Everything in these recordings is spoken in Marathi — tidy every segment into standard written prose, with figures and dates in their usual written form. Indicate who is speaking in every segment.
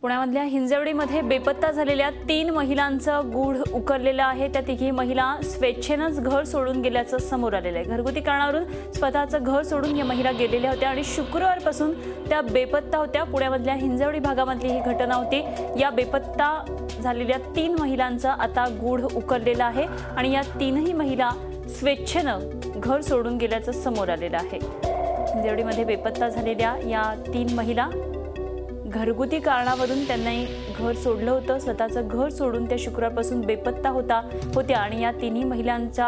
Speaker 1: पुण्यामधल्या हिंजवडीमध्ये बेपत्ता झालेल्या 3 महिलांचं गूढ उकललेलं आहे। त्या तिघी महिला स्वेच्छेनंच घर सोडून गेल्याचं समोर आलेलं आहे। घरगुती कारणावरून स्वतःचं घर सोडून या महिला गेलेल्या होत्या आणि शुक्रवारपासून त्या बेपत्ता होत्या। पुण्यामधल्या हिंजवडी भागामधली ही घटना होती। या बेपत्ता झालेल्या 3 महिलांचं आता गूढ उकललेलं आहे आणि या 3ही महिला स्वेच्छेनं घर सोडून गेल्याचं समोर आलेलं आहे। हिंजवडीमध्ये बेपत्ता झालेल्या या 3 महिला घरगुती कारणावरून त्यांनी घर सोडलं होतं। स्वतःचं घर सोडून त्या शुक्रवारपासून बेपत्ता होत्या आणि या 3ही महिलांचा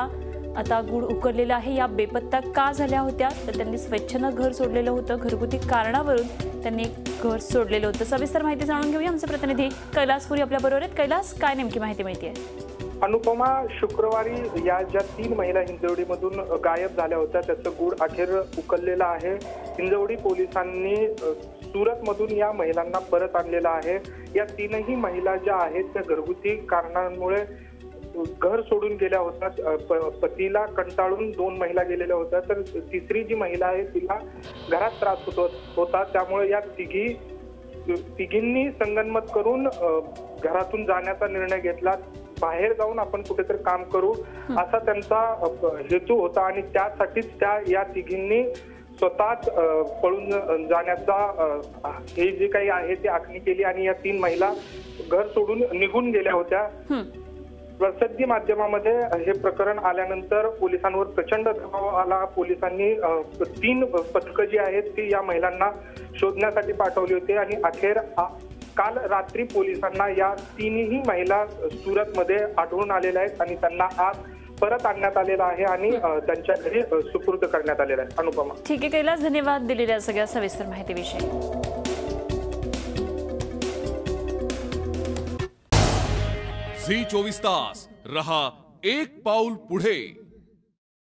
Speaker 1: आता गूढ उकललेला आहे। या बेपत्ता का झाल्या होत्या तर त्यांनी स्वेच्छेनं घर सोडलेलं होतं। घरगुती कारणावरून त्यांनी घर सोडलेलं होतं। सविस्तर माहिती जाणून घेऊया। आमचे प्रतिनिधी कैलास पुरी आपल्या बरोबर आहेत। कैलास, काय नेमकी माहिती मिळते?
Speaker 2: अनुपमा, शुक्रवारी या ज्या 3 महिला हिंजवडीमधून गायब झाल्या होत्या त्याचं गूढ अखेर उकललेलं आहे। हिंजवडी पोलिसांनी सुरतमधून या महिलांना परत आणलेलं आहे। या 3ही महिला ज्या आहेत त्या घरगुती कारणांमुळे घर सोडून गेल्या होत्या। पतीला कंटाळून 2 महिला गेलेल्या होत्या, तर तिसरी जी महिला आहे तिला घरात त्रास होता। त्यामुळे या तिघींनी संगनमत करून घरातून जाण्याचा निर्णय घेतला। बाहेर जाऊन आपण कुठेतरी काम करू असा त्यांचा हेतू होता आणि त्यासाठीच त्या या तिघींनी स्वतःच पळून जाण्याचा हे जे काही आहे ते आखणी केली आणि या 3 महिला घर सोडून निघून गेल्या होत्या। प्रसिद्धी माध्यमामध्ये हे प्रकरण आल्यानंतर पोलिसांवर प्रचंड दबाव आला। पोलिसांनी 3 पथकं जी आहेत ती या महिलांना शोधण्यासाठी पाठवली होती आणि अखेर काल रात्री पोलिसांना या 3ही महिला सुरतमध्ये आढळून आलेल्या आहेत आणि त्यांना आज परत आणण्यात आलेला आहे आणि त्यांच्या घरी सुपूर्द करण्यात आलेला आहे। अनुपमा,
Speaker 1: ठीक आहे कैलास, धन्यवाद दिलेल्या सगळ्या सविस्तर माहितीविषयी।
Speaker 3: झी 24 तास रहा एक पाऊल पुढे।